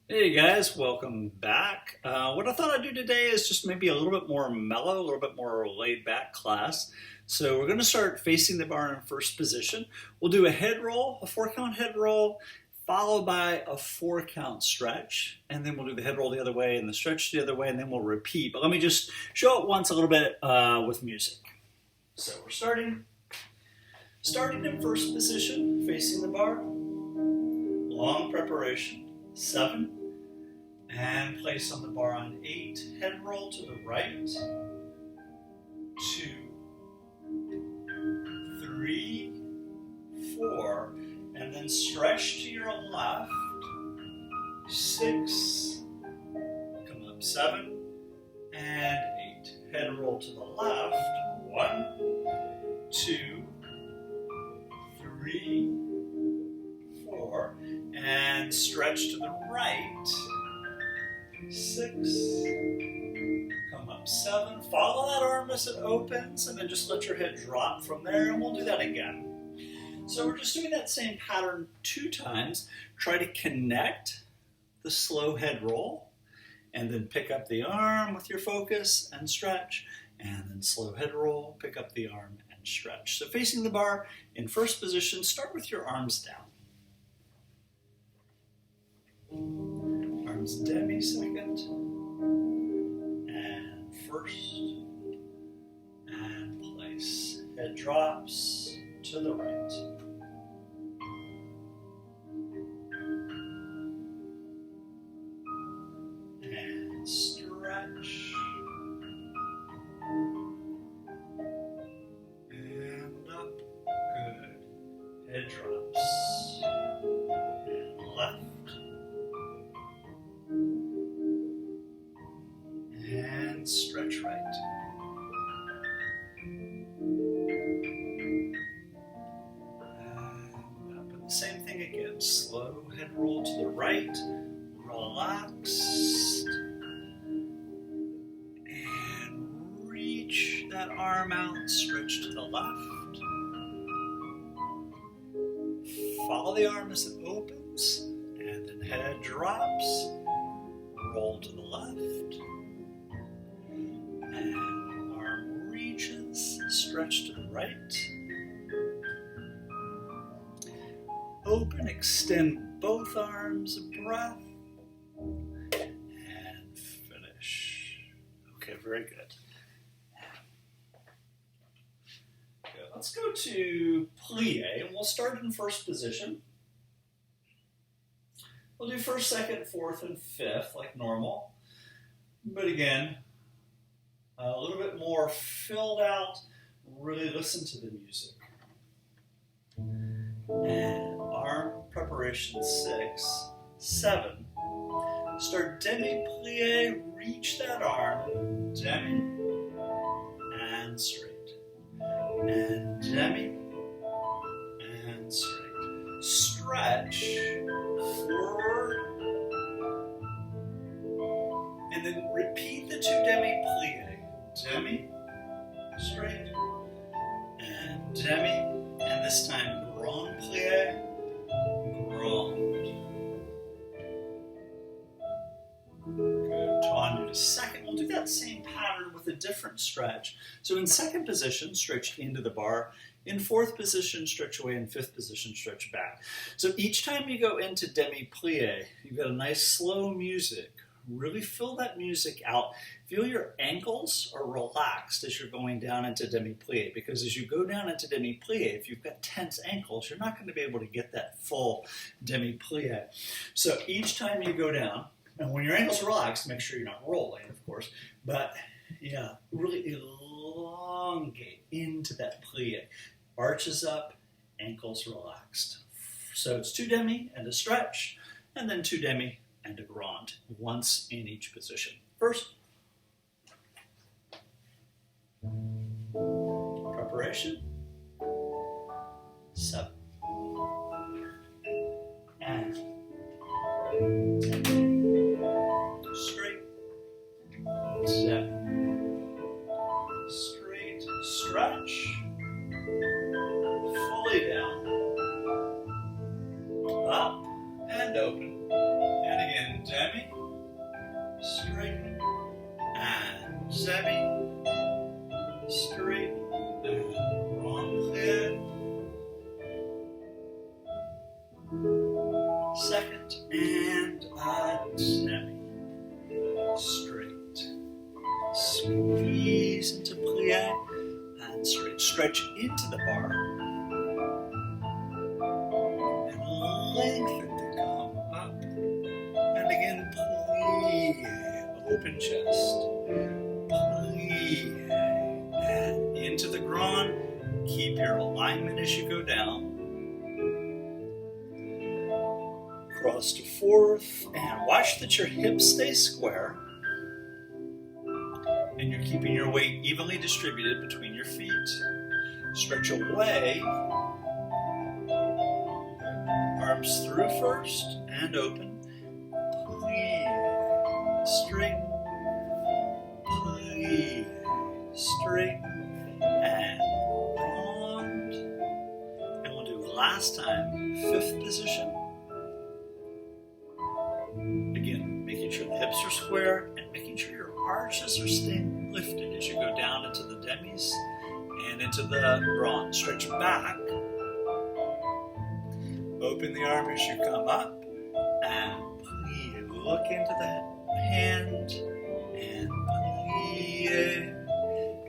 Hey guys, welcome back. What I thought I'd do today is just maybe a little bit more mellow, a little bit more laid back class. So we're going to start facing the bar in first position. We'll do a head roll, a 4 count head roll, followed by a 4 count stretch. And then we'll do the head roll the other way and the stretch the other way, and then we'll repeat. But let me just show it once a little bit with music. So we're starting in first position, facing the bar. Long preparation. 7, and place on the bar on 8, head roll to the right, 2, 3, 4, and then stretch to your left, 6, come up 7, and 8, head roll to the left, 1, 2, 3, 4, and stretch to the right, 6, come up 7, follow that arm as it opens, and then just let your head drop from there, and we'll do that again. So we're just doing that same pattern 2 times. Try to connect the slow head roll, and then pick up the arm with your focus and stretch, and then slow head roll, pick up the arm and stretch. So facing the bar in first position, start with your arms down. Arms demi-second, and first, and place. Head drops to the right. And stretch. And up, good. Head drops. And left. And stretch right. And up. And the same thing again. Slow head roll to the right. Relaxed. And reach that arm out. Stretch to the left. Follow the arm as it opens. And then head drops. Roll to the left. And arm reaches, stretch to the right. Open, extend both arms, a breath. And finish. Okay, very good. Good. Let's go to plie, and we'll start in first position. We'll do first, second, fourth, and fifth like normal. But again, a little bit more filled out. Really listen to the music. And arm preparation 6, 7. Start demi-plie, reach that arm, demi, and straight. And demi, and straight. Stretch forward, and then repeat the 2 demi-plie. Demi, straight, and demi, and this time grand plie, grand. Good. On to second. We'll do that same pattern with a different stretch. So in second position, stretch into the bar. In fourth position, stretch away. In fifth position, stretch back. So each time you go into demi-plie, you've got a nice slow music. Really fill that music out. Feel your ankles are relaxed as you're going down into demi-plie, because as you go down into demi-plie, if you've got tense ankles, you're not going to be able to get that full demi-plie. So each time you go down, and when your ankles are relaxed, make sure you're not rolling, of course, but yeah, really elongate into that plie. Arches up, ankles relaxed. So it's 2 demi and a stretch, and then 2 demi and a grand, once in each position. First, preparation, 7, and 10, straight, 7, straight, stretch, fully down, up and open, and again, demi, straight, and demi, straight, and rentrée. Second, and a demi, straight, squeeze into plie, and straight, stretch into the bar, and lengthen to come up, and again plie, open chest, plie, and into the grand, keep your alignment as you go down, cross to fourth, and watch that your hips stay square, and you're keeping your weight evenly distributed between your feet. Stretch away, arms through first, and open, plie, straight, plie, straight, and round, and we'll do last time, fifth position. Again, making sure the hips are square and making sure your arches are staying lifted as you go down into the demis and into the grand. Stretch back. Open the arm as you come up and plie. Look into the hand and plie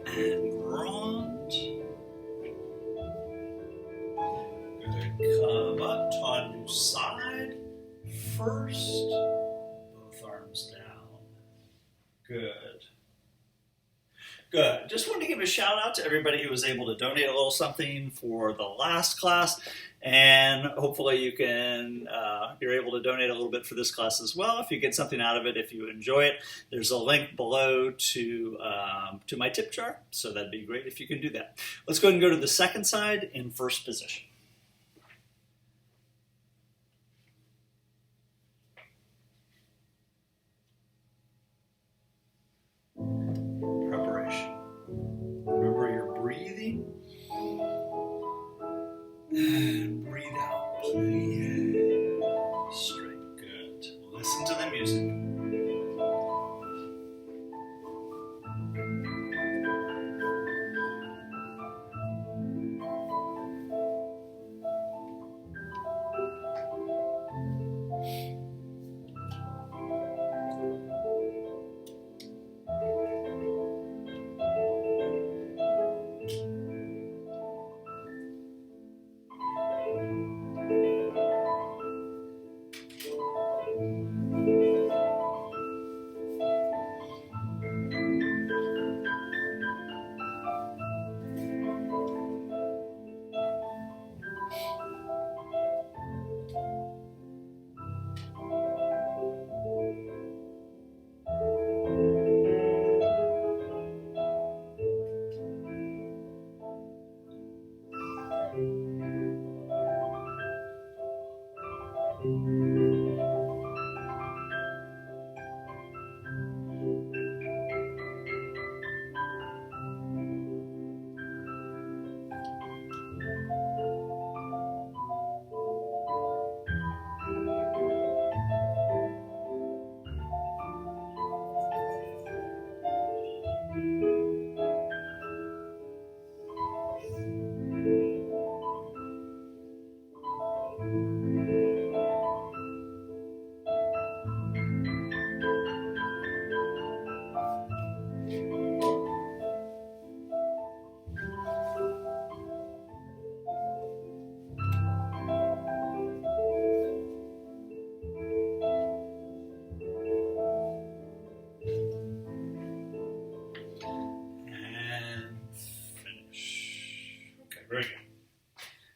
and grand. Good. Come up, tendu side. First, both arms down. Good. Good. Just wanted to give a shout out to everybody who was able to donate a little something for the last class, and hopefully you can, you're able to donate a little bit for this class as well if you get something out of it, if you enjoy it. There's a link below to my tip jar, so that'd be great if you can do that. Let's go ahead and go to the second side in first position. Remember your breathing, and breathe out, plie, straight, good. Listen to the music. Very good.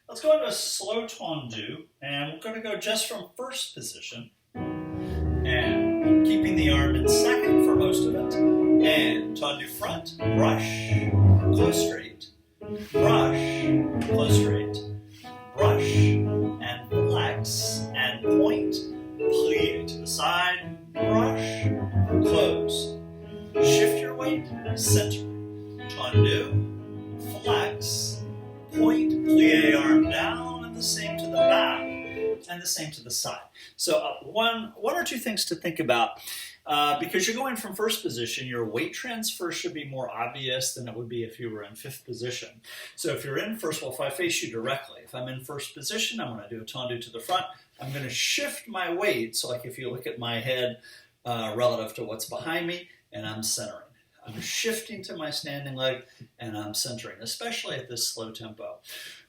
Let's go into a slow tendu, and we're going to go just from first position, and keeping the arm in second for most of it, and tendu front, brush, close straight, brush, close straight, brush, and flex, and point, plie to the side, brush, close. Shift your weight, center, tendu, flex, point, plie arm down, and the same to the back, and the same to the side. So one or two things to think about. Because you're going from first position, your weight transfer should be more obvious than it would be if you were in fifth position. So if you're in first, well, if I face you directly, if I'm in first position, I'm going to do a tendu to the front. I'm going to shift my weight, so like if you look at my head relative to what's behind me, and I'm centering. I'm shifting to my standing leg, and I'm centering, especially at this slow tempo.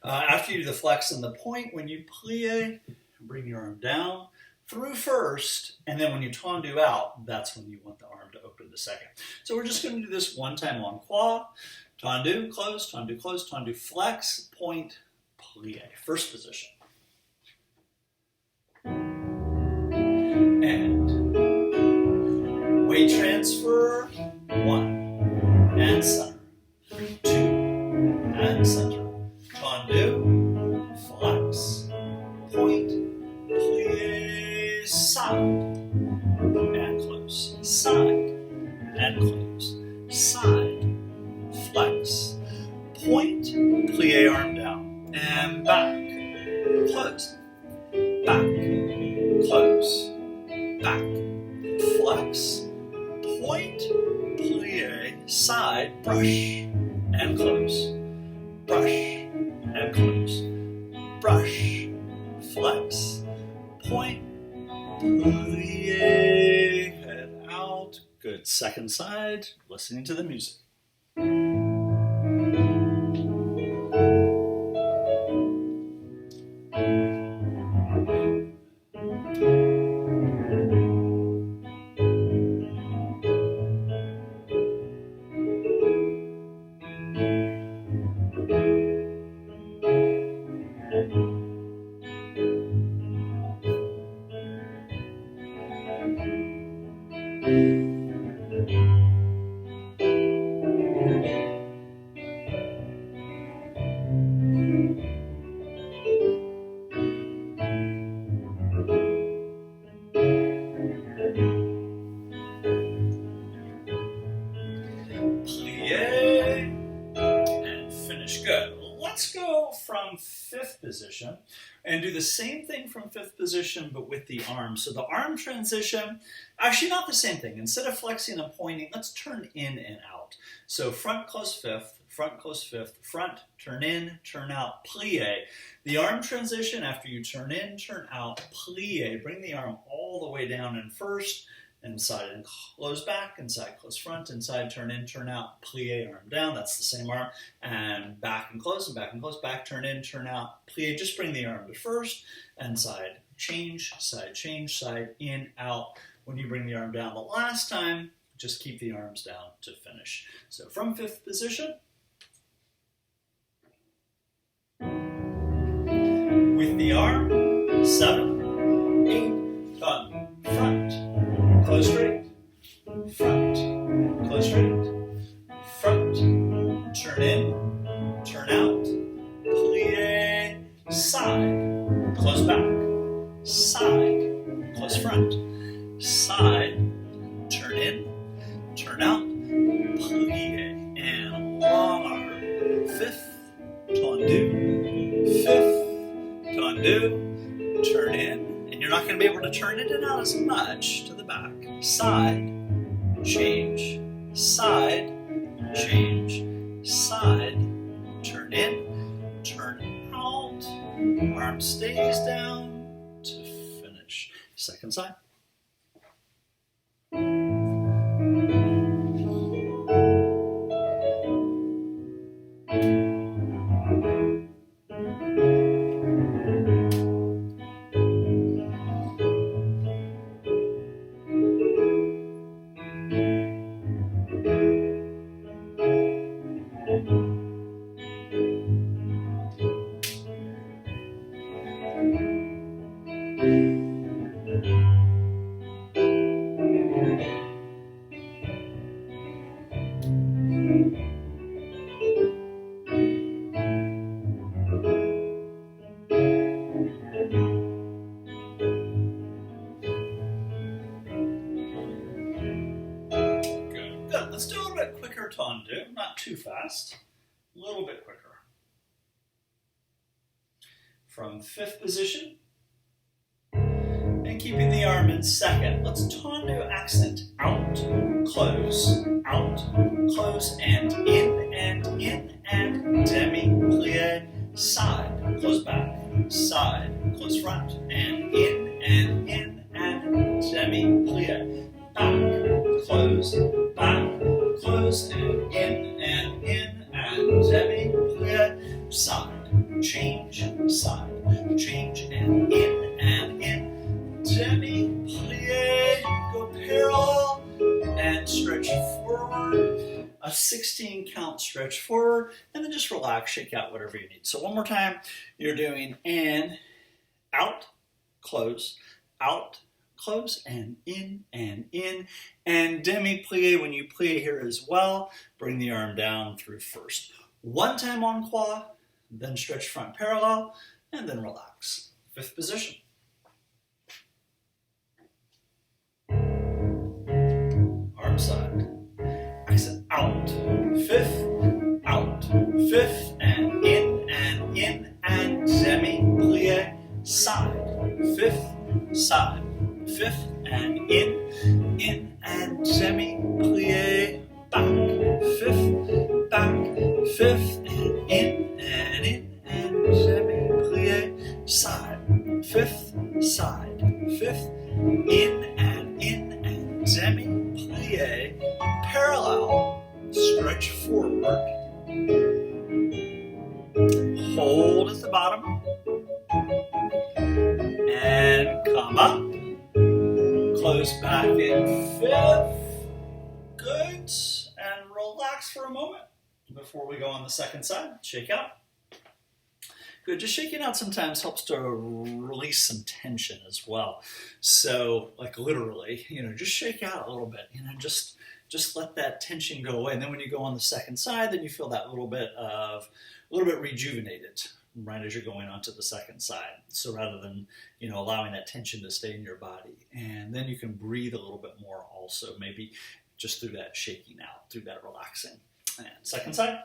After you do the flex and the point, when you plie, bring your arm down through first, and then when you tendu out, that's when you want the arm to open the second. So we're just going to do this one time on qua. Tendu, close, tendu, flex, point, plie. First position. And weight transfer, 1, and center, 2, and center. Tendu, flex, point, plie, side, and close, side, and close, side, flex, point, plie arm down, and back, close, back, close, back, flex, point, plie, side, brush, and close, brush, and close, brush, flex, point, plie, head out. Good. Second side, listening to the music. From fifth position and do the same thing from fifth position but with the arm. So the arm transition, actually not the same thing. Instead of flexing and pointing, let's turn in and out. So front, close fifth, front, turn in, turn out, plie. The arm transition, after you turn in, turn out, plie. Bring the arm all the way down in first, inside and close back, inside, close front, inside, turn in, turn out, plie, arm down. That's the same arm. And back and close, back, turn in, turn out, plie. Just bring the arm to first, and side, change, side, in, out. When you bring the arm down the last time, just keep the arms down to finish. So from fifth position, with the arm, 7, 8, done, front, close straight, front, close straight, front, turn in, turn out, plie, side, close back, side, close front, side, turn in, turn out, plie, and long arm, fifth, tendu, turn in, and you're not going to be able to turn it and out as much to the back. Side, change, side, change, side, turn in, turn out, arm stays down to finish. Second side. Let's do a little bit quicker tendu, not too fast, a little bit quicker. From fifth position, and keeping the arm in second, let's tendu accent. Out, close, and demi-plie, side, close back, side, close front, and demi-plie, back, close, and demi-plie, side, change, and demi-plie, go parallel, and stretch forward, a 16 count stretch forward, and then just relax, shake out whatever you need. So one more time, you're doing in, out, close, and in, and demi-plie. When you plie here as well, bring the arm down through first. One time en croix, then stretch front parallel, and then relax. Fifth position. Arm side. Accent out, fifth, and demi-plie, side, fifth, and in, and demi-plie, back, fifth, and in, and demi-plie, side, fifth, in, and demi-plie, parallel, stretch forward, hold at the bottom, and come up, close back in fifth, good, and relax for a moment before we go on the second side, shake out. Good, just shaking out sometimes helps to release some tension as well. So, like literally, just shake out a little bit, just let that tension go away. And then when you go on the second side, then you feel that little bit rejuvenated right as you're going on to the second side. So rather than, allowing that tension to stay in your body. And then you can breathe a little bit more also, maybe just through that shaking out, through that relaxing. And second side.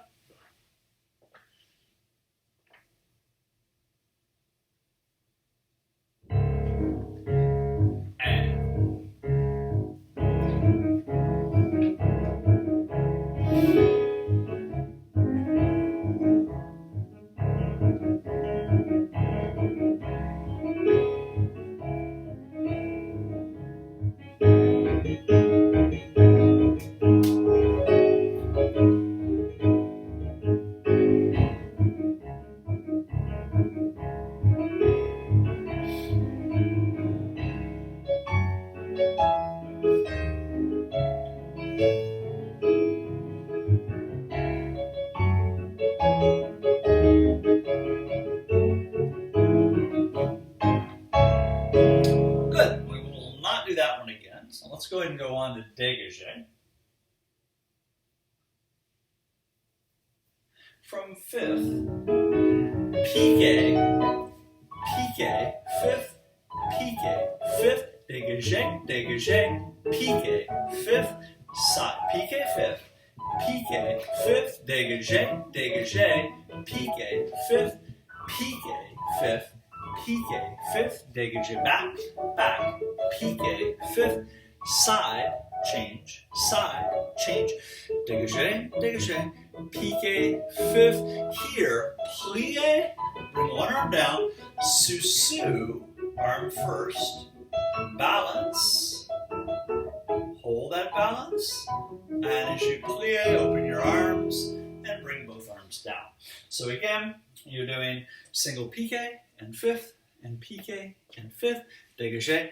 So let's go ahead and go on to dégagé. From fifth, piqué, fifth, dégagé, piqué, fifth, side, piqué, fifth, dégagé, piqué, fifth, dégagé, back, piqué, fifth, side, change, dégagé, piqué, fifth, here, plie, bring one arm down, sous, arm first, balance, hold that balance, and as you plie, open your arms, and bring both arms down. So again, you're doing single piqué and fifth, and piqué and fifth, dégagé,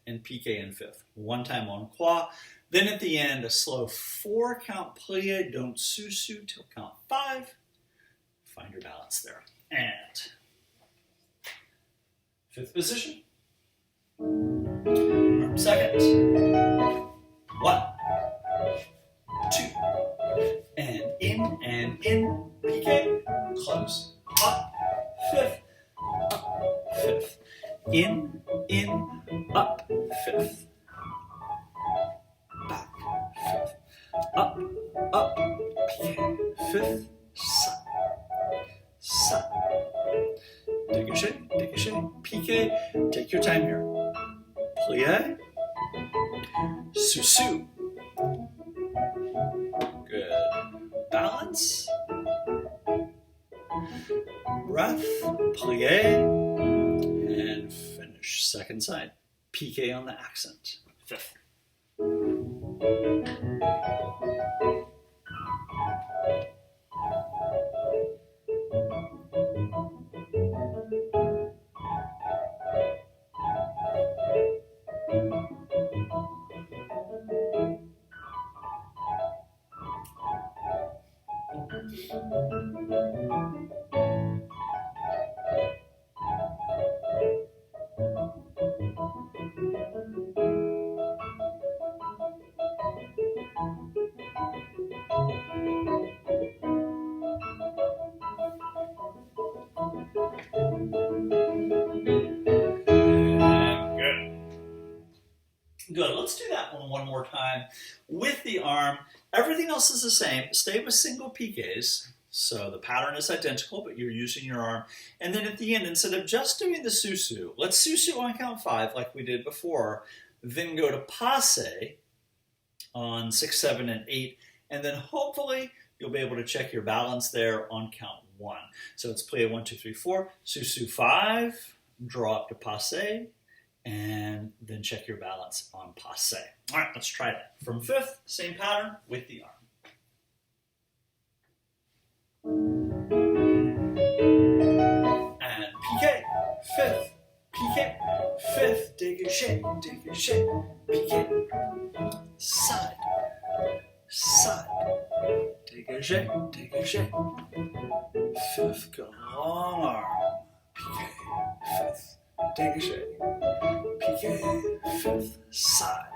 and piqué and fifth. One time en croix. Then at the end, a slow 4 count plie, don't sous till count 5. Find your balance there. And fifth position. Arm second. 1, 2, and in, piqué, close, up, fifth, in, up, fifth, back, fifth, up, piqué, fifth, side, dégagé, piqué, take your time here. Sous-sus. Good. Balance. Breath. Plie. And finish. Second side. Piqué on the accent. Fifth. Good. Let's do that one more time with the arm. Everything else is the same. Stay with single piqués. So the pattern is identical, but you're using your arm. And then at the end, instead of just doing the sous-sus, let's sous-sus on count 5 like we did before, then go to passe on 6, 7, and 8, and then hopefully you'll be able to check your balance there on count 1. So it's plie 1, 2, 3, 4, sous-sus 5, draw up to passe, and then check your balance on passe. All right, let's try that. From 5th, same pattern with the arm. And piqué, 5th, piqué, 5th, dégagé, dégagé, piqué, side, side, dégagé, dégagé, 5th, grand arm, piqué, 5th, dégagé, piqué, 5th, side,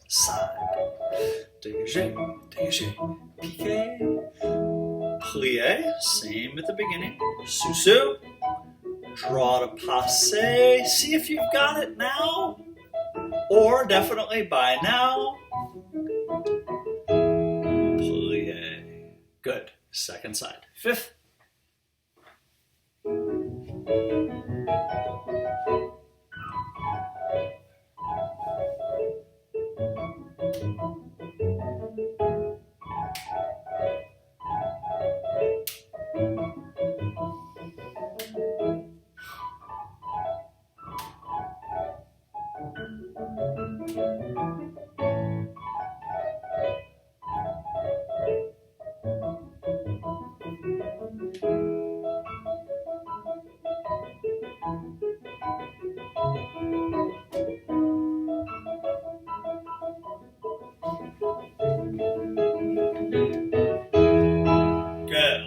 side, dégagé, dégagé, piqué, plie, same at the beginning, sous-sus, draw to passe, see if you've got it now, or definitely by now, plie, good, second side, 5th,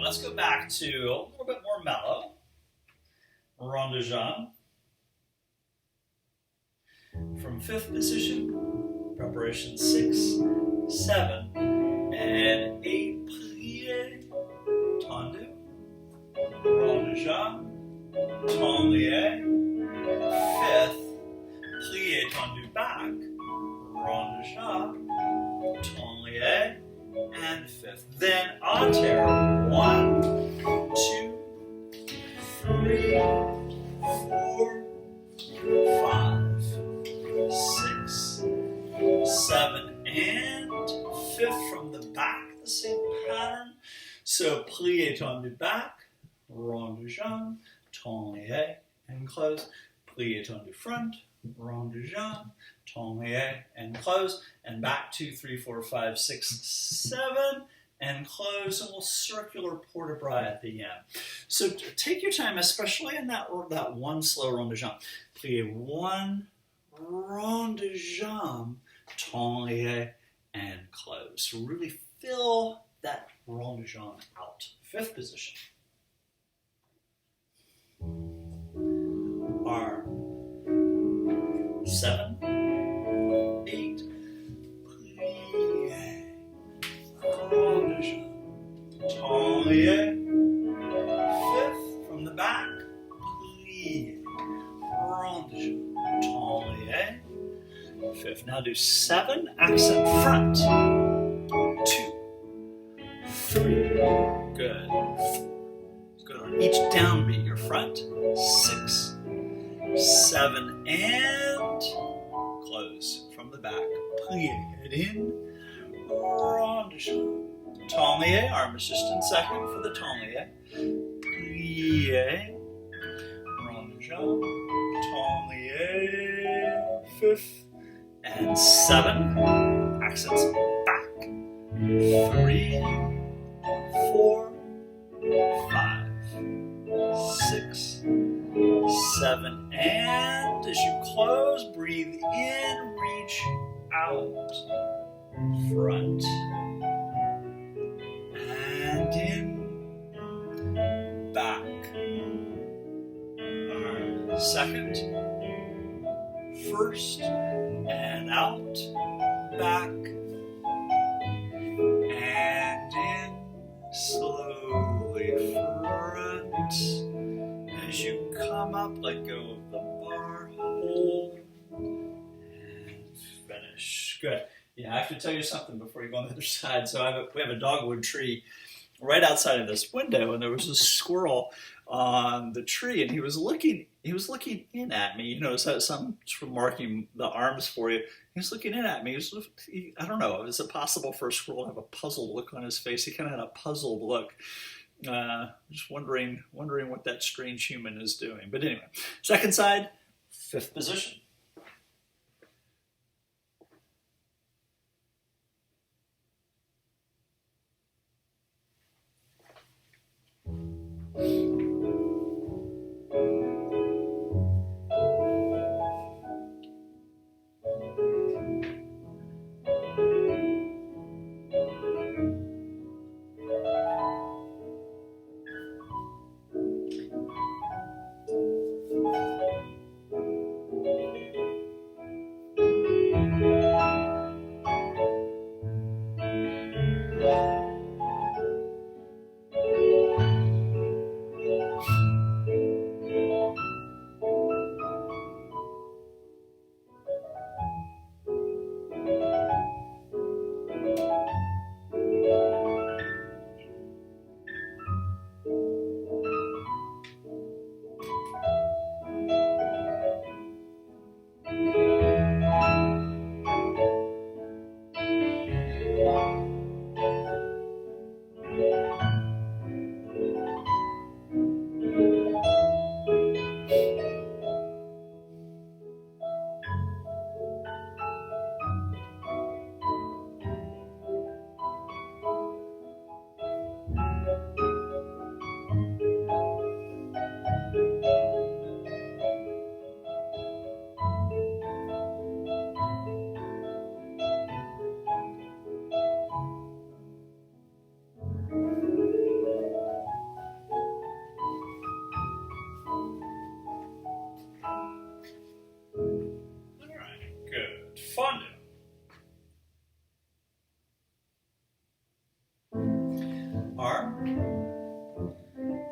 let's go back to a little bit more mellow. Rond de jambe. From 5th position, preparation 6, 7, and 8, plie, tendu, rond de jambe, tendu, 5th, plie, tendu back, rond de jambe, tendu, and 5th. Then a terre, 1, 2, 3, 4, 5, 6, 7, and 5th from the back, the same pattern. So plie tendu back, rond de jambe, tendu, and close, plie tendu front, rond de jambe, tendu, and close, and back 2, 3, 4, 5, 6, 7, and close, and we'll circular port de bras at the end. So take your time, especially in that one slow rond de jambe. Plie 1, rond de jambe, tendu, and close. So really fill that rond de jambe out. 5th position. Arm. 7, 8, plie, rond de jambe, tendu, 5th from the back, plie, rond de jambe, tendu, 5th. Now do 7, accent front, 2, 3, good, 4, good on each downbeat, your front, 6, 7, and close. close from the back. Plie, head in, rond de jambe. Tablier, arm is just in second for the tablier. Plie, rond de jambe, tablier, fifth, and 7. Accents back. 3, 4, 5, 6, 7, and as you close, breathe in, reach out, front, and in, back, arm second, first, and out, back, and in, slowly front. As you come up, let go of the bar, hold, and finish. Good. Yeah, I have to tell you something before you go on the other side. So we have a dogwood tree right outside of this window, and there was a squirrel on the tree, and he was looking in at me. You know, so I'm sort of marking the arms for you. He was looking in at me. I don't know, is it possible for a squirrel to have a puzzled look on his face? He kind of had a puzzled look. Just wondering what that strange human is doing. But anyway, second side, 5th position. Arm,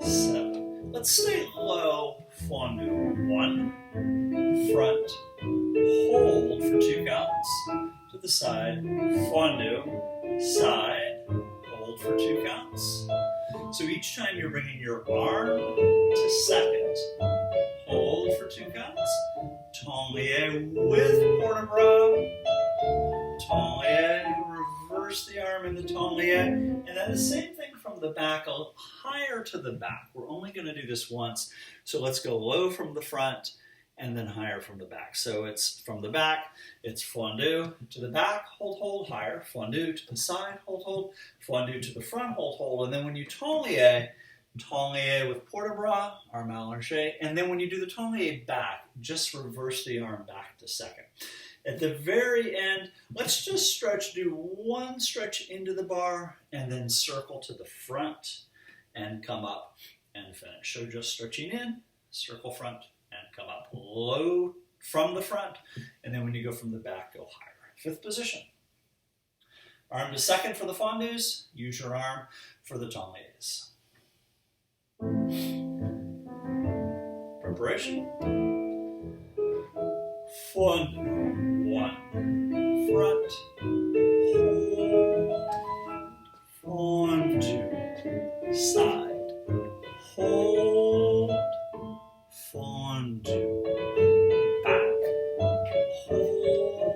7. Let's stay low, fondue. 1, front, hold for 2 counts, to the side, fondue, side, hold for 2 counts. So each time you're bringing your arm to second, hold for 2 counts, tablier with port de bras, tablier, reverse the arm in the tablier, and then the same thing from the back, higher to the back. We're only going to do this once, so let's go low from the front and then higher from the back. So it's from the back, it's fondue to the back, hold, hold, higher, fondue to the side, hold, hold, fondue to the front, hold, hold, and then when you tablier with port de bras, arm allongé, and then when you do the tablier back, just reverse the arm back to second. At the very end, let's just stretch, do one stretch into the bar, and then circle to the front, and come up and finish. So just stretching in, circle front, and come up low from the front, and then when you go from the back, go higher. 5th position. Arm to second for the fondues, use your arm for the tabliers. Preparation. Fondue. 1, front, hold, fondue, side, hold, fondue, back, hold,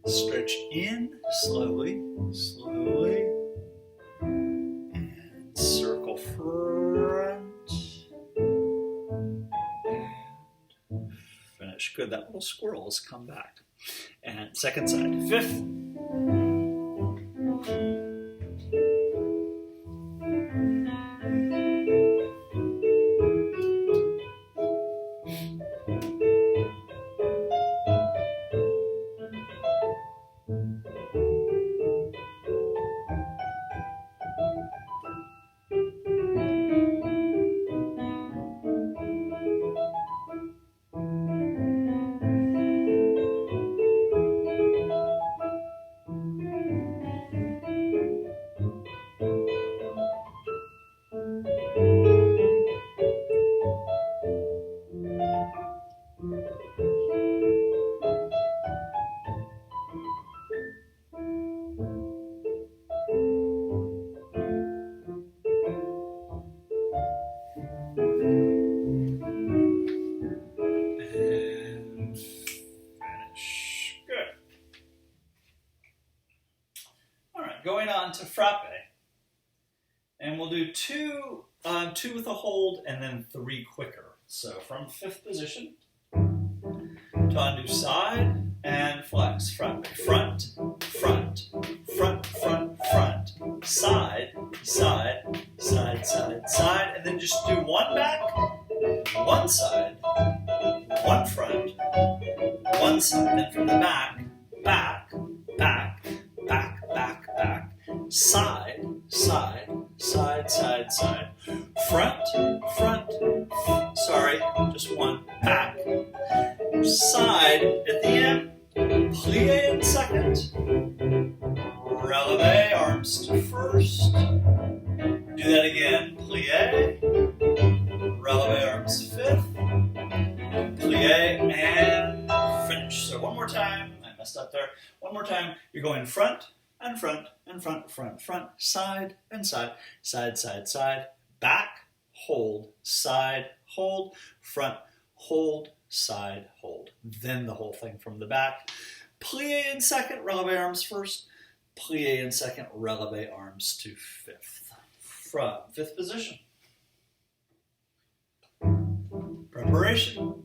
Stretch in slowly, slowly, and circle front, and finish. Good, that little squirrel has come back. And second side, fifth. Going on to frappe, and we'll do two with a hold and then three quicker. So from fifth position, tendu side and flex, frappe, front, front, front, front, front, side, side, side, side, side, and then just do one back, one side, one front, one side, then from the back, back, back, back, back, back, side, side, side, side, side, front, front, sorry, just one, back, side at the end, plie in second, releve, arms to first, do that again, plie, releve, arms fifth, plie, and finish. So one more time, I messed up there, one more time, you're going front, and front, and front, front, front, side, and side, side, side, side, back, hold, side, hold, front, hold, side, hold. Then the whole thing from the back. Plie in second, releve arms first. Plie in second, releve arms to fifth. From fifth position. Preparation.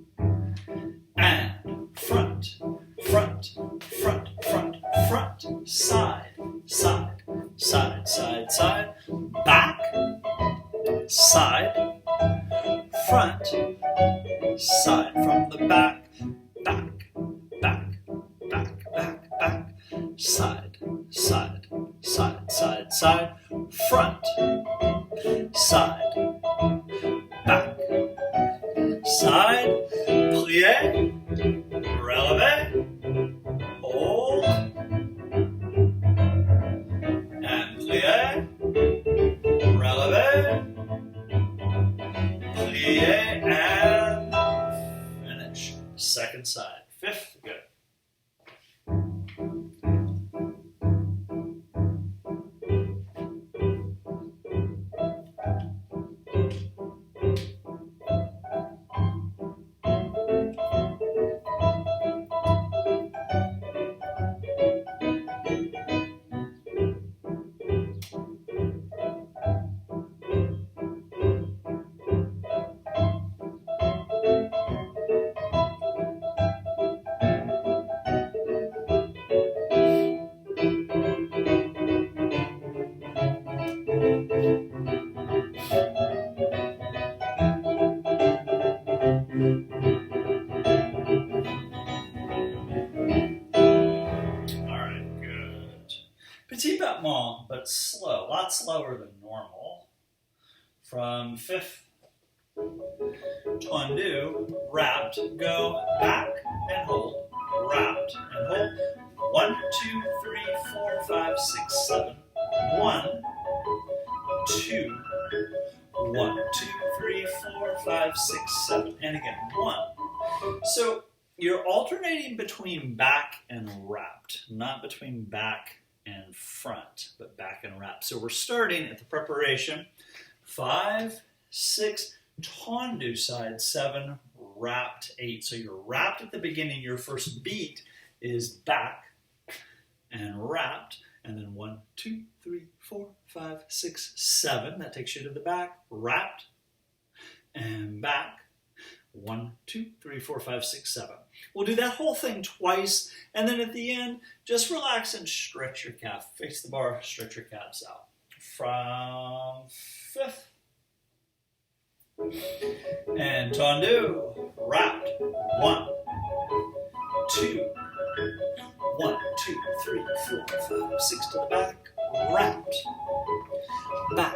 And front, front, front, front, front, side, side, side, side, side, back, side, front, side, from the back, back, back, back, back, back, side, side, side, side, side, front, side, back, side, plie, releve, hold, and plie, releve, plie, and finish. Second side, fifth, good. Petit battement, but slow, a lot slower than normal. From fifth, tendu, wrapped, go back and hold, wrapped and hold. 1, 2, 3, 4, 5, 6, 7. 1, 2, 1, 2, 3, 4, 5, 6, 7. And again, 1. So you're alternating between back and wrapped, not between back and front, but back and wrap. So we're starting at the preparation. 5, 6, tendu side 7, wrapped 8. So you're wrapped at the beginning. Your first beat is back, and wrapped, and then 1, 2, 3, 4, 5, 6, 7. That takes you to the back, wrapped, and back. 1, 2, 3, 4, 5, 6, 7. We'll do that whole thing twice, and then at the end, just relax and stretch your calf. Face the bar, stretch your calves out. From 5th. And tendu, wrapped. 1, 2, 1, 2, 3, 4, 5, 6 to the back, wrapped. Back,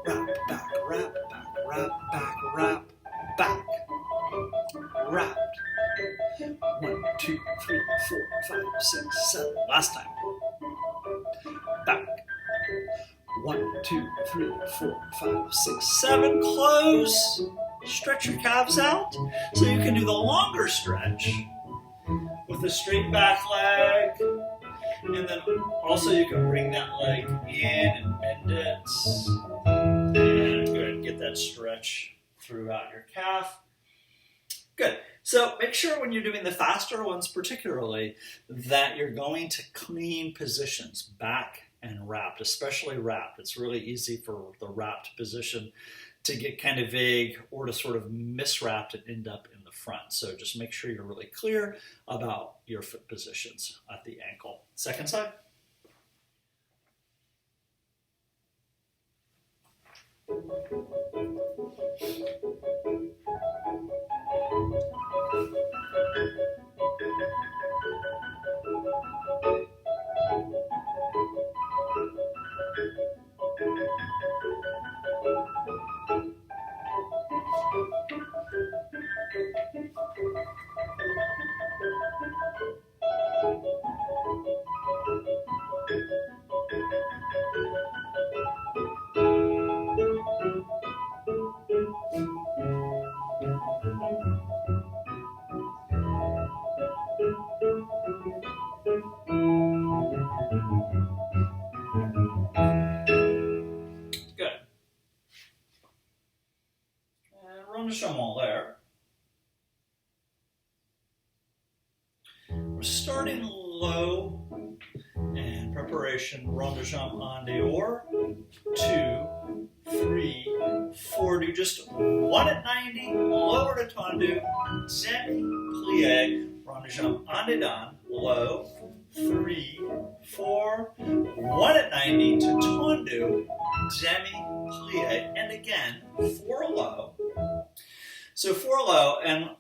wrap, back, wrap, back, wrap, back, wrap, back, wrapped. 1, 2, 3, 4, 5, 6, 7. Last time. Back. 1, 2, 3, 4, 5, 6, 7. Close. Stretch your calves out so you can do the longer stretch with a straight back leg. And then also you can bring that leg in and bend it. And good. Get that stretch throughout your calf. Good. So make sure when you're doing the faster ones particularly that you're going to clean positions, back and wrapped, especially wrapped. It's really easy for the wrapped position to get kind of vague or to sort of miswrap and end up in the front. So just make sure you're really clear about your foot positions at the ankle. Second side. There. We're starting low and preparation rond de jambe en dehors. 2, 3, 4. Do just 1 at 90, lower to tendu, demi plie, rond de jambe en dedans, low. 3, 4, 1 at 90 to tendu, demi plie, and again 4 low. So 4 low and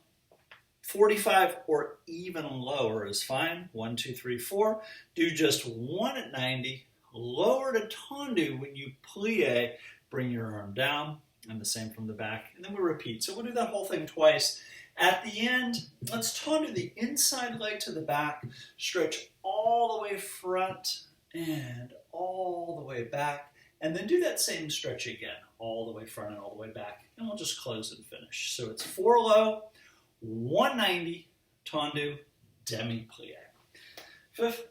45 or even lower is fine. 1, 2, 3, 4. Do just 1 at 90. Lower to tendu when you plie. Bring your arm down. And the same from the back. And then we repeat. So we'll do that whole thing twice. At the end, let's tendu the inside leg to the back. Stretch all the way front and all the way back. And then do that same stretch again, all the way front and all the way back. And we'll just close and finish. So it's 4 low, 190, tendu, demi plie. 5th.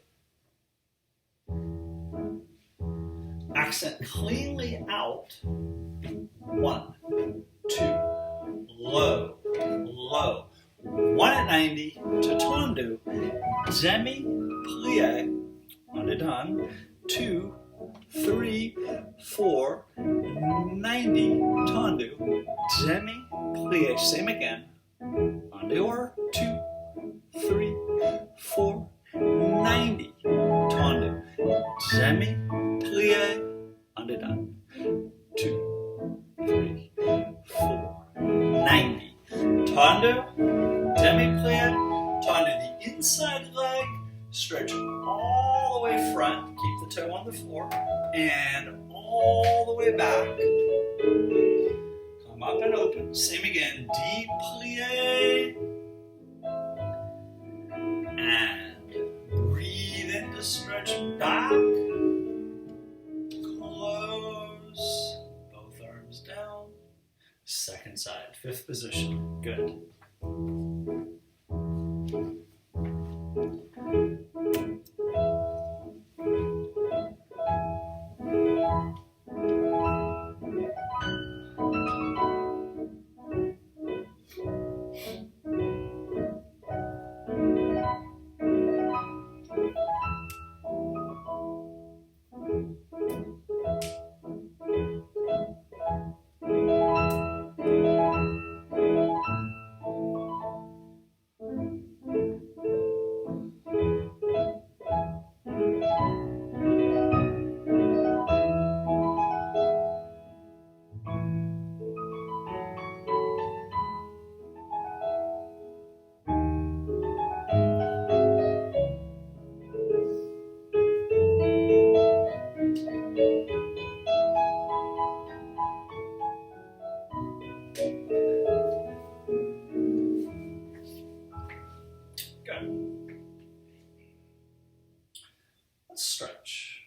Accent cleanly out. 1, 2, low, low. 1 at 90 to tendu, demi plie, on it done. 2, 3, 4, 90, tendu, demi plie. Same again. En dehors. 2, 3, 4, 90, tendu, demi plie. En dedans. 2, 3, 4, 90. Tendu, demi plie. Tendu the inside leg. Stretch all the way front. Keep the toe on the floor. And all the way back. Come up and open. Same again. Deep plie. And breathe in to stretch back. Close. Both arms down. Second side. 5th position. Good. Let's stretch.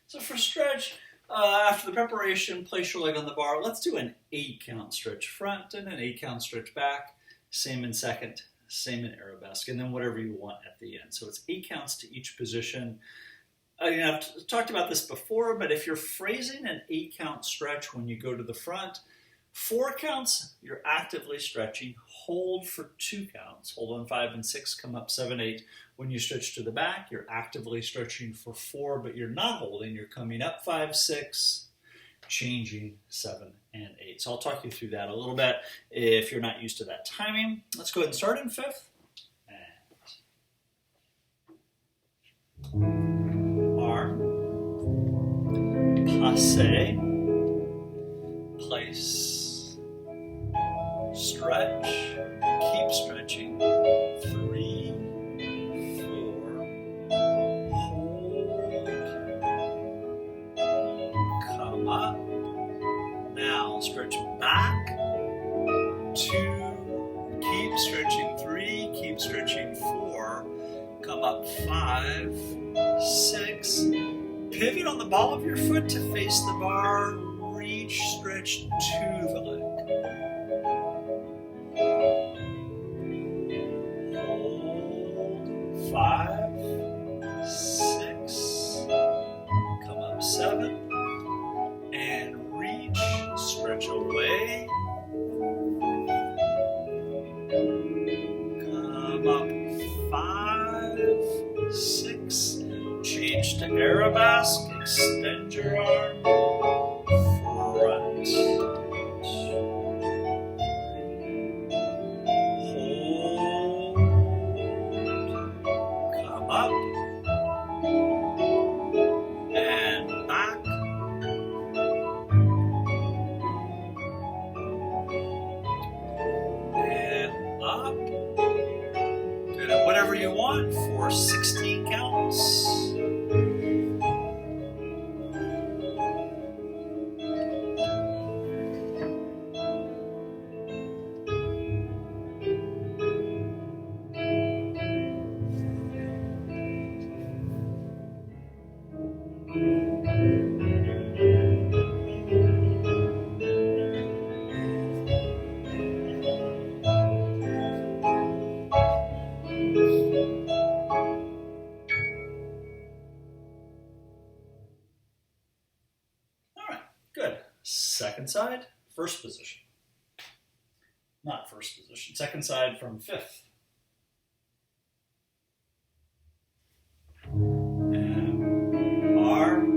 So for stretch, after the preparation, place your leg on the bar. Let's do an 8-count stretch front and an 8-count stretch back. Same in second, same in arabesque, and then whatever you want at the end. So it's 8 counts to each position. I've talked about this before, but if you're phrasing an 8-count stretch when you go to the front, 4 counts, you're actively stretching. Hold for 2 counts. Hold on 5 and 6, come up 7, 8. When you stretch to the back, you're actively stretching for 4, but you're not holding. You're coming up 5, 6, changing 7 and 8. So I'll talk you through that a little bit if you're not used to that timing. Let's go ahead and start in 5th. And arm, passe, place, stretch, keep stretching, 3, 4, hold, come up, now stretch back, 2, keep stretching, 3, keep stretching, 4, come up 5, 6, pivot on the ball of your foot to face the bar, reach, stretch to the leg. Hold, 5, 6, come up 7, and reach, stretch away, come up 5, 6, change to arabesque, extend your arm, front, hold, come up, and back, and up, good at whatever you want for 16 counts. Second side, first position. Not first position, second side from 5th. And arm.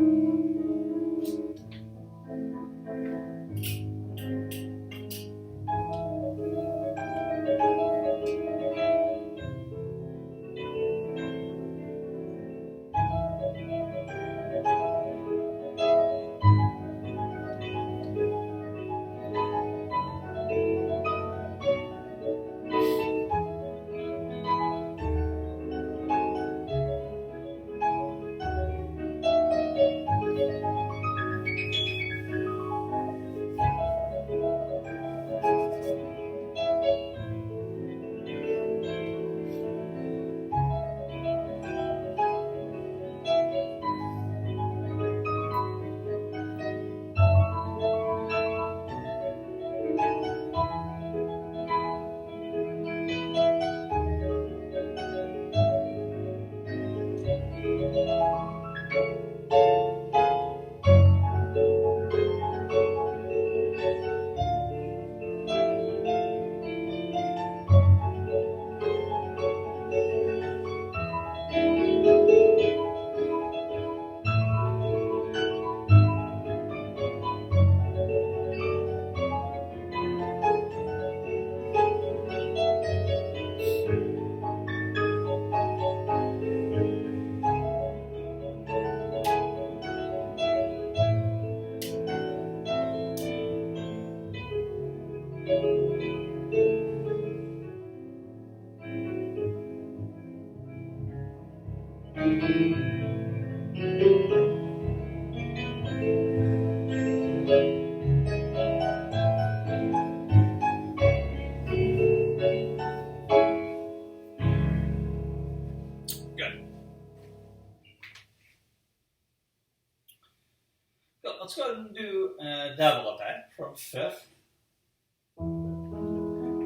let's go ahead and do développé from fifth.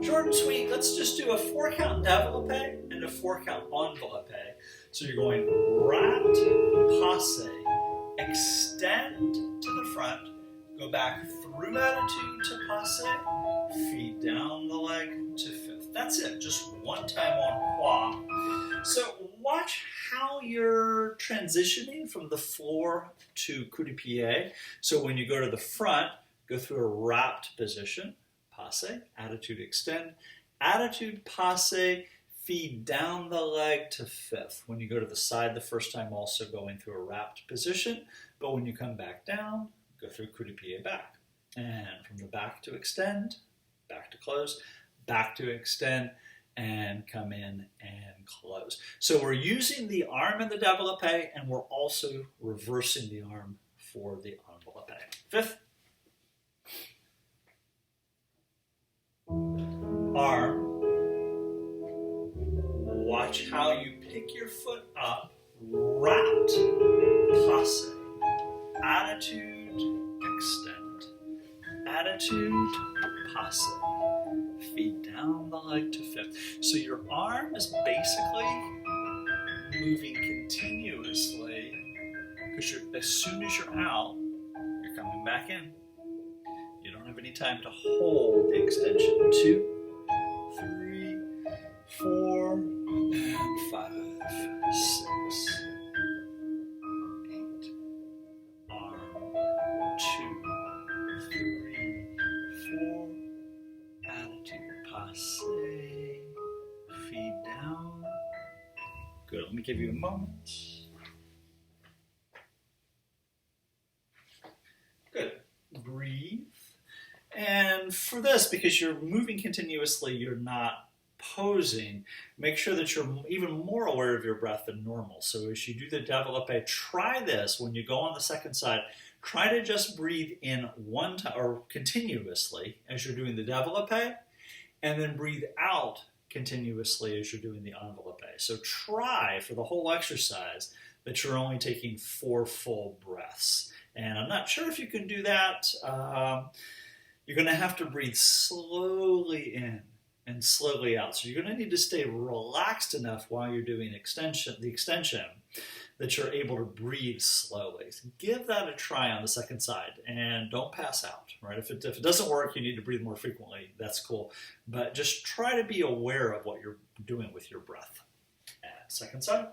Short and sweet, let's just do a 4-count développé and a 4-count enveloppé. So you're going wrapped, passe, extend to the front, go back through attitude to passe, feet down the leg to fifth. That's it, just one time on trois. So watch how you're transitioning from the floor to coup de pied. So when you go to the front, go through a wrapped position, passe, attitude extend, attitude passe, feet down the leg to fifth. When you go to the side the first time, also going through a wrapped position, but when you come back down, go through coup de pied back. And from the back to extend, back to close, back to extend, and come in and close. So we're using the arm in the développé, and we're also reversing the arm for the enveloppé. Fifth. Arm. Watch how you pick your foot up, wrapped, passe, attitude, extend, attitude, passe, feet down the leg to fifth. So your arm is basically moving continuously because as soon as you're out, you're coming back in. You don't have any time to hold the extension. 2, 3, 4, and 5, 6, 8. Arm, 2, 3, 4. Attitude, passe, feet down. Good, let me give you a moment. Good, breathe. And for this, because you're moving continuously, you're not posing, make sure that you're even more aware of your breath than normal. So as you do the développé, try this when you go on the second side. Try to just breathe in one time or continuously as you're doing the développé, and then breathe out continuously as you're doing the enveloppé. So try for the whole exercise that you're only taking 4 full breaths. And I'm not sure if you can do that. You're going to have to breathe slowly in and slowly out. So you're going to need to stay relaxed enough while you're doing the extension that you're able to breathe slowly. So give that a try on the second side and don't pass out, right? If it doesn't work, you need to breathe more frequently. That's cool. But just try to be aware of what you're doing with your breath. And second side.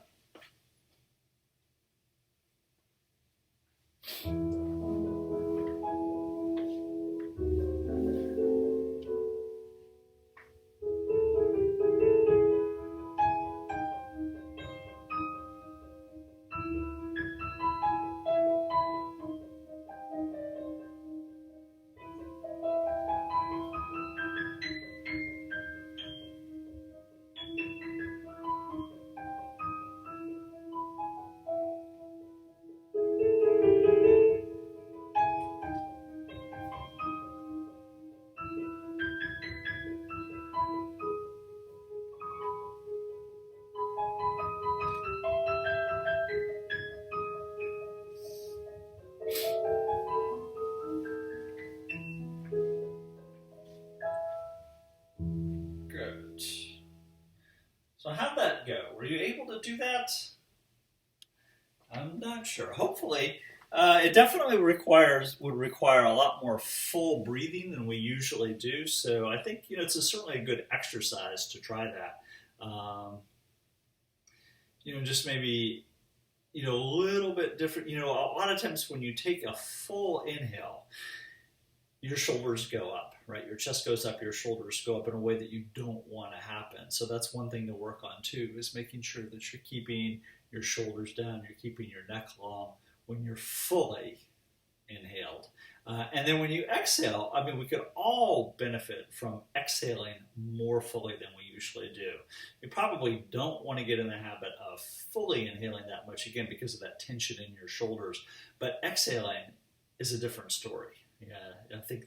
So how'd that go? Were you able to do that? I'm not sure. Hopefully, it definitely would require a lot more full breathing than we usually do. So I think it's certainly a good exercise to try that. Just maybe a little bit different. A lot of times when you take a full inhale, your shoulders go up, right? Your chest goes up, your shoulders go up in a way that you don't want to happen. So that's one thing to work on too, is making sure that you're keeping your shoulders down, you're keeping your neck long when you're fully inhaled. And then when you exhale, we could all benefit from exhaling more fully than we usually do. You probably don't want to get in the habit of fully inhaling that much, again, because of that tension in your shoulders. But exhaling is a different story. Yeah, I think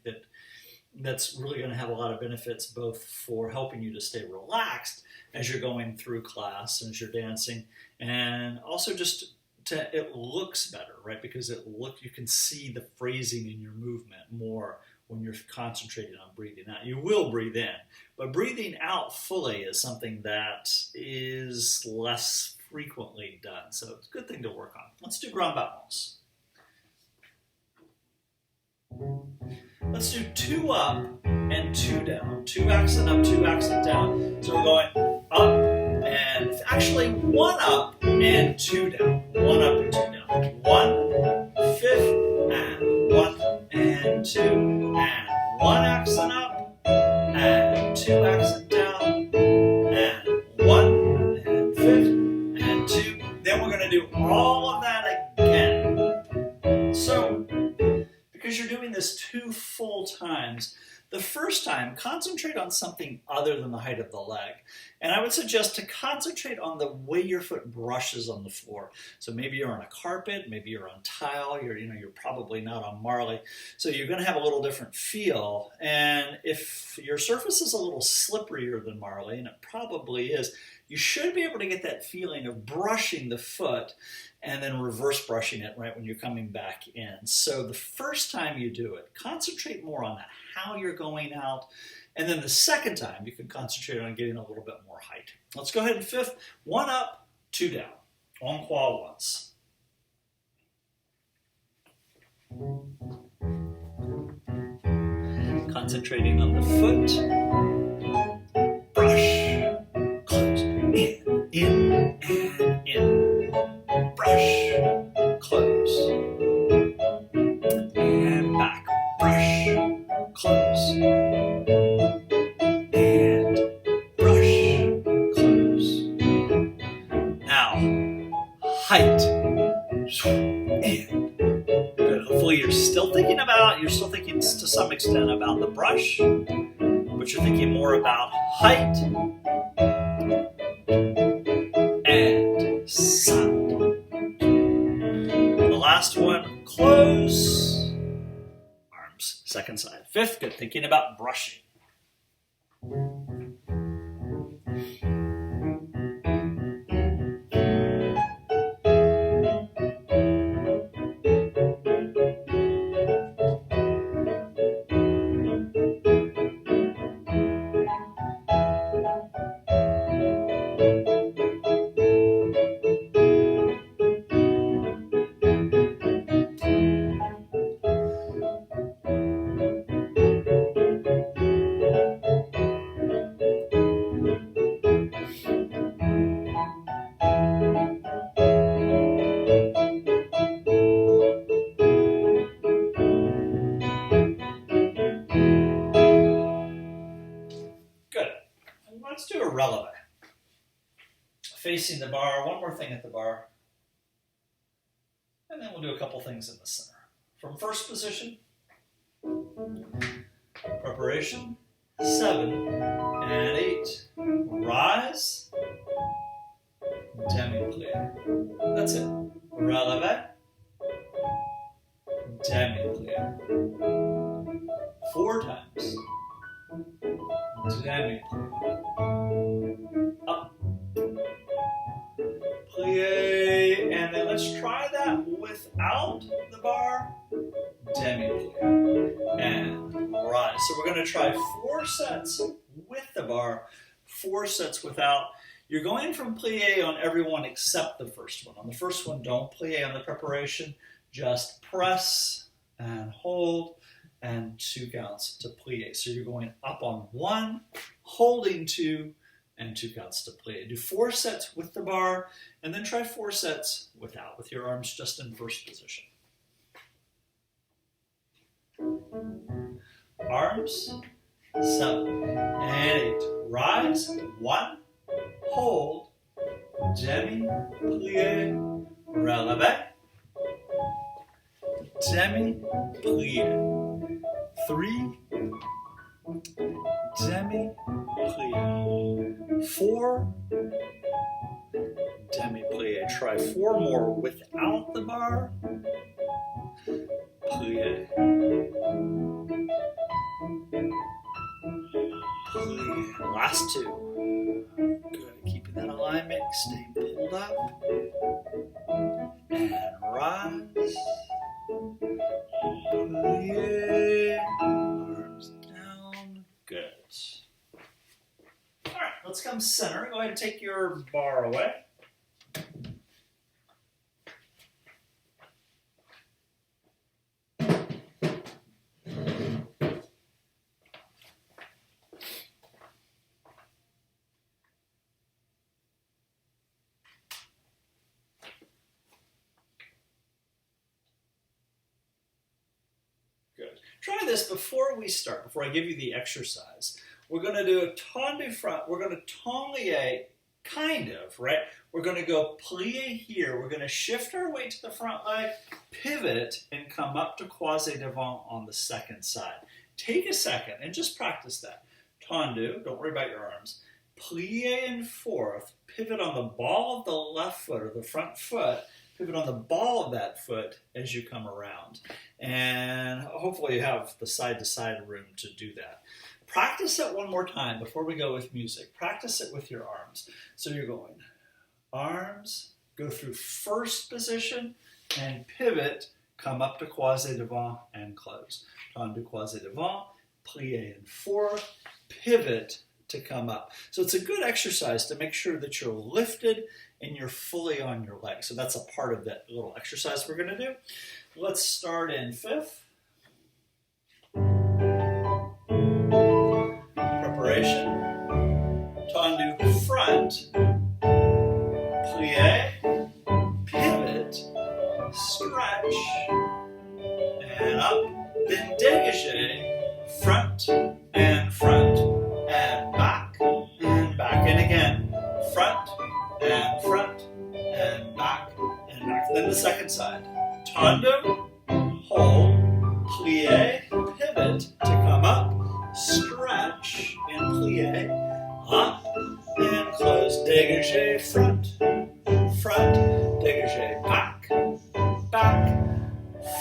that's really going to have a lot of benefits, both for helping you to stay relaxed as you're going through class and as you're dancing, and also just it looks better, right? Because you can see the phrasing in your movement more when you're concentrating on breathing out. You will breathe in, but breathing out fully is something that is less frequently done. So it's a good thing to work on. Let's do grumbles. Let's do 2 up and 2 down. 2 accent up, 2 accent down. So we're going up and actually 1 up and 2 down. 1 up and 2 down. 1, 5th, and 1 and 2, and 1 accent up, and 2 accent down, and 1 and 5th, and 2. Then we're going to do all of that again. So, because you're doing this 2 full times, the first time, concentrate on something other than the height of the leg. And I would suggest to concentrate on the way your foot brushes on the floor. So maybe you're on a carpet, maybe you're on tile, you're probably not on marley. So you're going to have a little different feel. And if your surface is a little slipperier than marley, and it probably is, you should be able to get that feeling of brushing the foot and then reverse brushing it right when you're coming back in. So the first time you do it, concentrate more on that, how you're going out. And then the second time, you can concentrate on getting a little bit more height. Let's go ahead and 5th, 1 up, 2 down. En croix once. Concentrating on the foot. Brush, close, in, and in. Brush, close, and back. Brush, close, and brush, close. Now, height, and good. Hopefully you're still thinking to some extent about the brush, but you're thinking more about height and sound. The last one, close, arms, second side. 5th, good, thinking about brushing. Let's do a releve. Facing the bar, one more thing at the bar. And then we'll do a couple things in the center. From first position, preparation, 7 and 8, rise, demi-plie. That's it. Releve, demi-plie. 4 times. Demi-plie. Up. Plie. And then let's try that without the bar. Demi-plie. And rise. So we're going to try 4 sets with the bar, 4 sets without. You're going from plie on every one except the first one. On the first one, don't plie on the preparation. Just press and hold and 2 counts to plie. So you're going up on 1, holding 2, and 2 counts to plie. Do 4 sets with the bar, and then try 4 sets without, with your arms just in first position. Arms, 7 and 8. Rise, 1, hold, demi-plie, releve, demi-plie, 3, demi-plie, 4, demi-plie. Try 4 more without the bar, plie, plie. Last 2. Good. Keeping that alignment, staying pulled up. And rise, plie, arms down, good. All right, let's come center. Go ahead and take your bar away. Try this before we start, before I give you the exercise. We're going to do a tendu front. We're going to tendu, kind of, right? We're going to go plie here. We're going to shift our weight to the front leg, pivot, and come up to croisé devant on the second side. Take a second and just practice that. Tendu, don't worry about your arms. Plie and forth, pivot on the ball of the left foot or the front foot, pivot on the ball of that foot as you come around. And hopefully you have the side-to-side room to do that. Practice it one more time before we go with music. Practice it with your arms. So you're going arms, go through first position, and pivot, come up to croisé devant and close. Tendu croisé devant, plie and forth, pivot to come up. So it's a good exercise to make sure that you're lifted and you're fully on your legs. So that's a part of that little exercise we're going to do. Let's start in fifth. Preparation. Tendu front, plie, pivot, stretch, and up. Then dégagé, front, and back, and back. And again, front, and back, and back. Then the second side. Tendu, hold, plie, pivot to come up, stretch, and plie, up, and close. Dégagé, front, dégagé, back,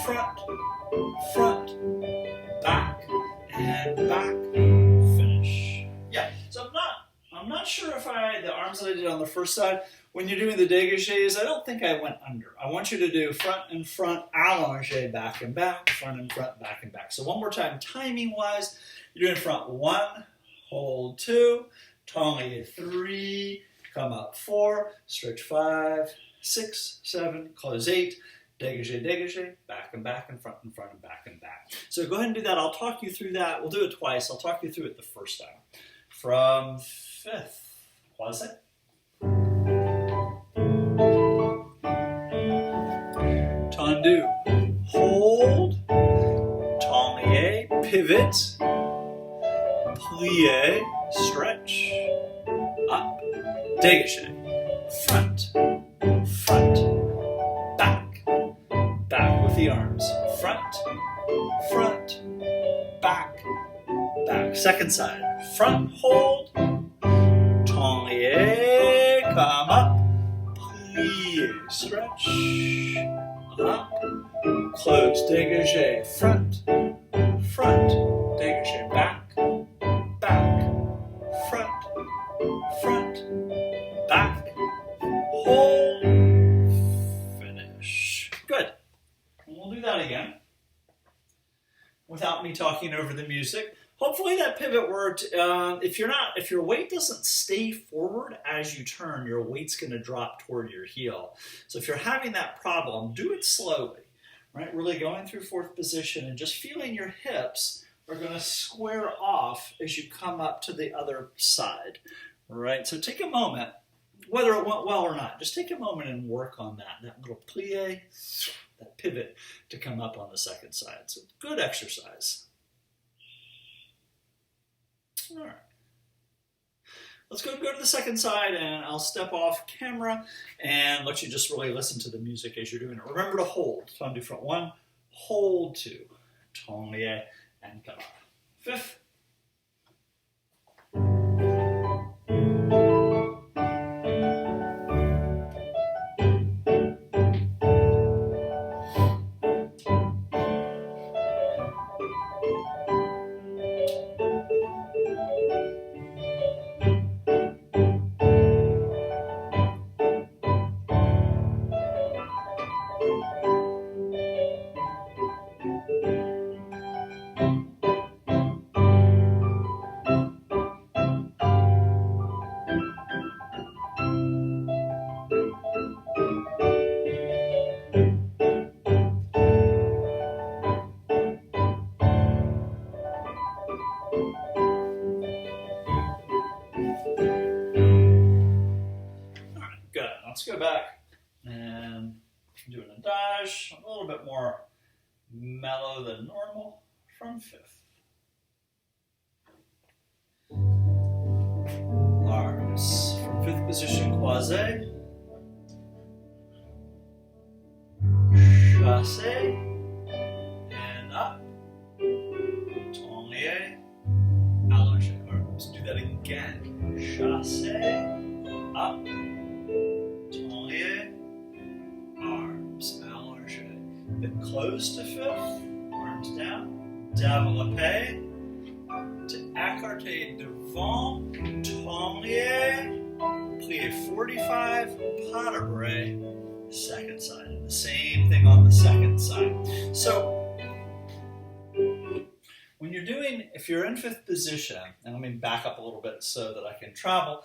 front, back, and back, finish. Yeah, so I'm not sure if the arms that I did on the first side, when you're doing the dégagés, I don't think I went under. I want you to do front and front, allongé, back and back, front and front, back and back. So one more time, timing-wise, you're doing front 1, hold 2, tendu 3, come up 4, stretch 5, 6, 7, close 8, dégagé, back and back, and front and back and back. So go ahead and do that. I'll talk you through that. We'll do it twice. I'll talk you through it the first time. From fifth, croisé. Tendu, hold, tendu, pivot, plie, stretch, up, dégagé, front, back with the arms, front, back. Second side, front hold, tendu, come up, plie, stretch, up, close, dégagé, front, dégagé, back, front, back, hold, finish. Good. We'll do that again without me talking over the music. Hopefully that pivot worked. If your weight doesn't stay forward as you turn, your weight's going to drop toward your heel. So if you're having that problem, do it slowly, right? Really going through fourth position and just feeling your hips are going to square off as you come up to the other side, right? So take a moment, whether it went well or not, just take a moment and work on that little plie, that pivot to come up on the second side. So good exercise. All right. Let's go to the second side, and I'll step off camera and let you just really listen to the music as you're doing it. Remember to hold. Tendu front 1, hold 2, tendu, and come up. Fifth. let's go back and do an adage, a little bit more mellow than normal from fifth. Arms from fifth position, croisé, chassé, and up, tournier, allongé. Let's do that again. Chassé, up, tournier, arms, allongé. Then close to fifth, arms down, développé, to écarté devant, tournier, plie 45, pas de bras, second side. And the same thing on the second side. So, when you're doing, if you're in fifth position, and let me back up a little bit so that I can travel,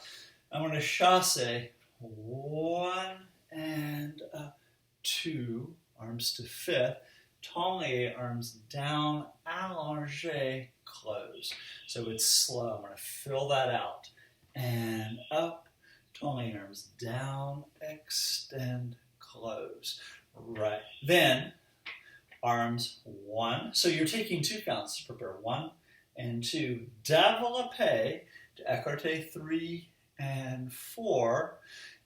I'm going to chasse 1 and 2, arms to fifth, tournier, arms down, allongé, close. So it's slow. I'm going to fill that out. And up, tournier, arms down, extend, close. Right. Then, arms 1. So you're taking 2 counts to prepare 1 and 2. Développé to écarté 3 and 4.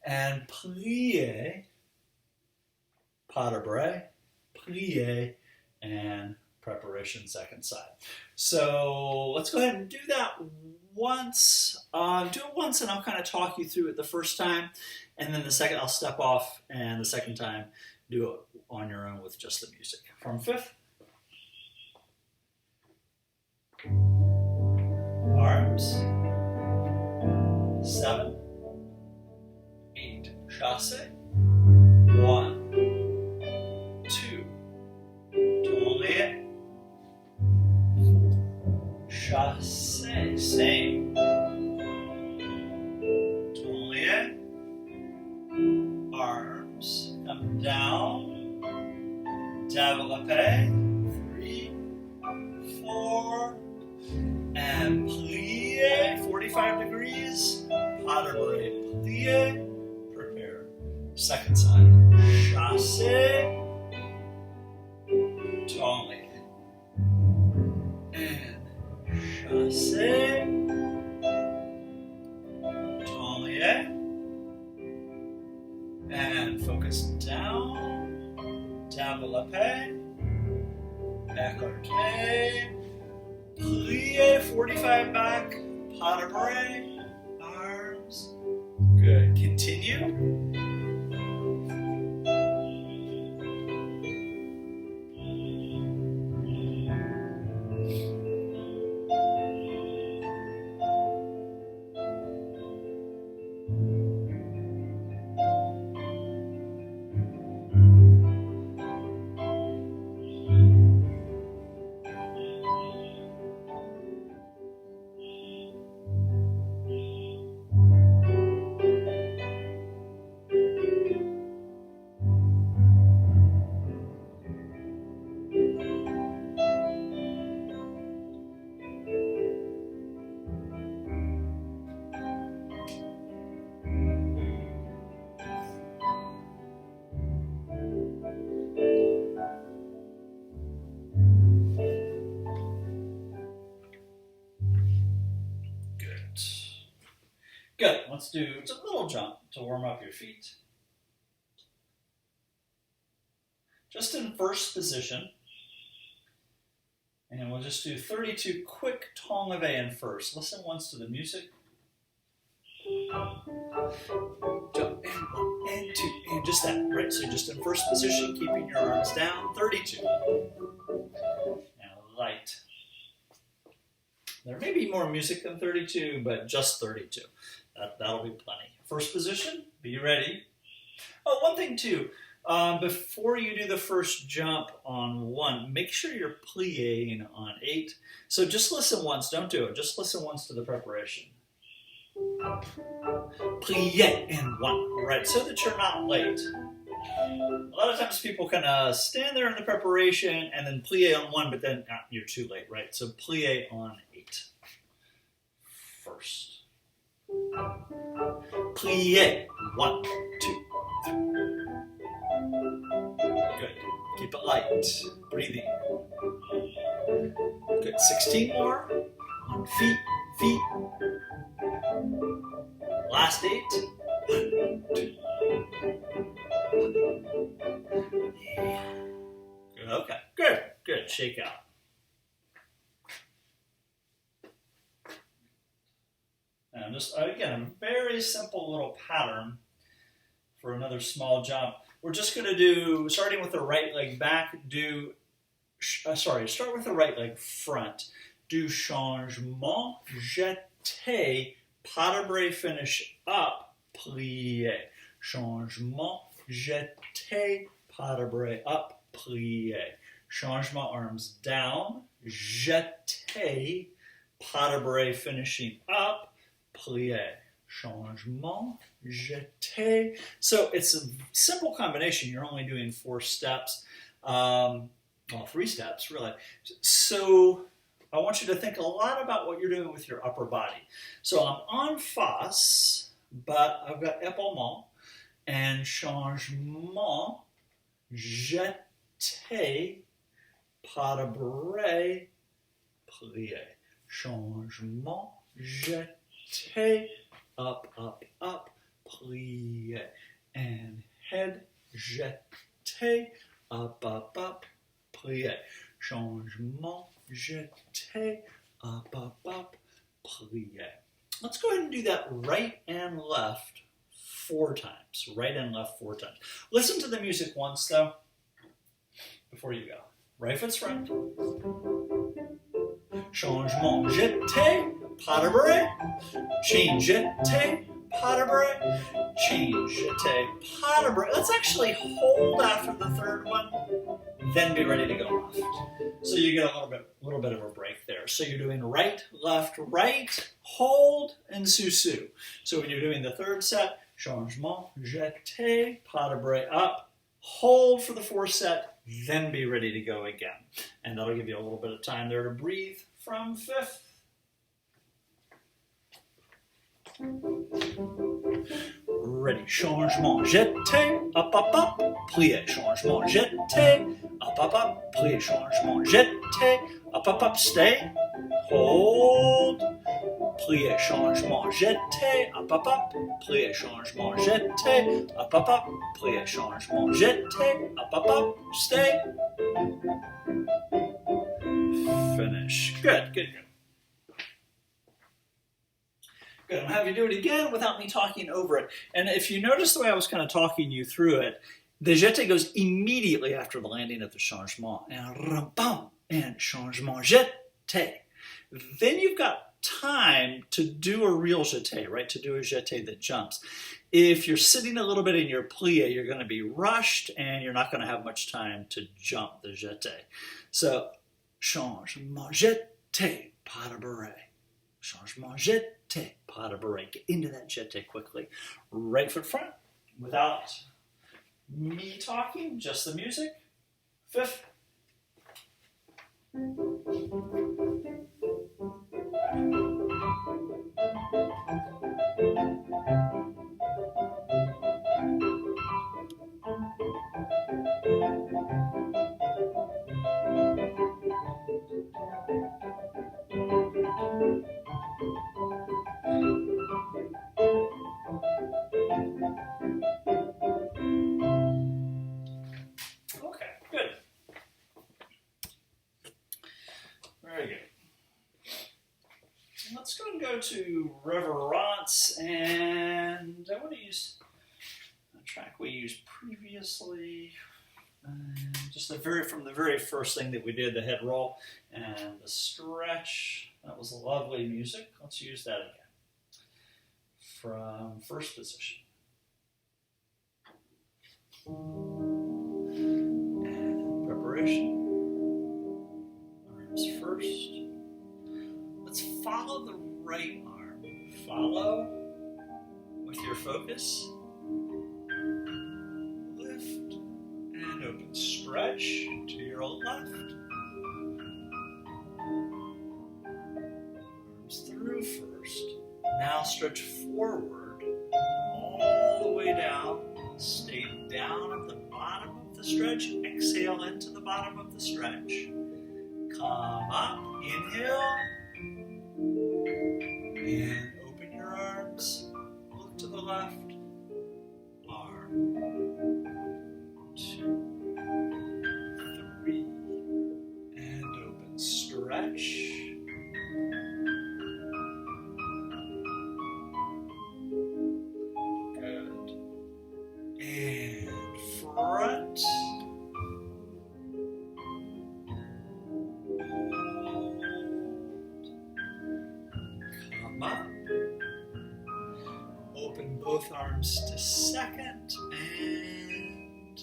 And plié, pas de bras, plié, and preparation second side. So let's go ahead and do that once. Do it once and I'll kind of talk you through it the first time. And then the second I'll step off and the second time do it on your own with just the music. From fifth. Arms. 7. 8. Chassé. 1. 2. Tournier. Chassé. Same. Tournier. Arms. Come down. Développé, 3, 4, and plie, 45 degrees, pas de bras, plie, prepare. Second side, chassé, tournier, and chassé, tournier, and focus down. Développé, écarté, plie 45 back, pas de bras, arms. Good. Continue. Good. Let's do just a little jump to warm up your feet. Just in first position. And we'll just do 32 quick temps levés in first. Listen once to the music. Jump and 1 and 2 and just that. Right. So just in first position, keeping your arms down. 32. Now light. There may be more music than 32, but just 32. That'll be plenty. First position, be ready. Oh, one thing too, before you do the first jump on 1, make sure you're plieing on 8. So just listen once, don't do it. Just listen once to the preparation. Plie in 1, right, so that you're not late. A lot of times people kind of stand there in the preparation and then plie on 1, but then you're too late, right? So plie on 8 first. Plie, 1, 2, breathing. Good, 16 more. On feet, feet. Last 8. 1, 2. Yeah. Good, okay, good, good. Shake out. And just, again, a very simple little pattern for another small jump. We're just going to do, starting with the right leg back, start with the right leg front. Do changement, jeté, pas de bras, finish up, plie. Changement, jeté, pas de bras, up, plie. Changement, arms down, jeté, pas de bras, finishing up, plie. Changement, jeté. So it's a simple combination. You're only doing 4 steps. Well, 3 steps, really. So I want you to think a lot about what you're doing with your upper body. So I'm en face, but I've got épaulement, and changement, jeté, pas de bras, plie. Changement, jeté, up, up, up, plie. And head, jeté, up, up, up, plie. Changement, jeté, up, up, plie. Let's go ahead and do that right and left 4 times. Right and left 4 times. Listen to the music once, though, before you go. Right foot's front. Changement, jeté, pas de bras. Change, jeté, pas de bras. Change, jeté, pas de bras. Let's actually hold after the 3rd one, then be ready to go left. So you get a little bit of a break there. So you're doing right, left, hold, and sous-sus. So when you're doing the 3rd set, changement, jeté, pas de bras up, hold for the 4th set, then be ready to go again. And that'll give you a little bit of time there to breathe from 5th. Ready, changement, jeté, up, up, plie, changement, jeté, up, plie, changement, jeté, up, stay, hold, plie, changement, jeté, up, plie, changement, jeté, up, plie, changement, jeté, up, stay, finish. Good, good, good. Good. I'm going to have you do it again without me talking over it. And if you notice the way I was kind of talking you through it, the jeté goes immediately after the landing of the changement. And bam, and changement, jeté. Then you've got time to do a real jeté, right? To do a jeté that jumps. If you're sitting a little bit in your plie, you're going to be rushed and you're not going to have much time to jump the jeté. So, changement, jeté, pas de bras. Changement, jeté, pas de bras. Get into that jeté quickly. Right foot front, without me talking, just the music. 5th. Let's go and go to Reverence, and I want to use a track we used previously, just from the very first thing that we did, the head roll and the stretch. That was lovely music. Let's use that again from 1st position. And preparation. Arms first. Let's follow the right arm. Follow with your focus. Lift and open. Stretch to your left. Arms through first. Now stretch forward all the way down. Stay down at the bottom of the stretch, exhale into the bottom of the stretch. Come up, inhale, and open your arms. Look to the left. Arm, 2, 3, and open. Stretch. Good. And front. Come up. Open both arms to second and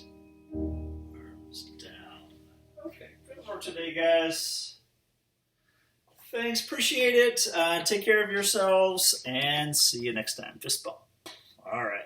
arms down. Okay, good work today, guys. Thanks, appreciate it. Take care of yourselves and see you next time. Fist bump. All right.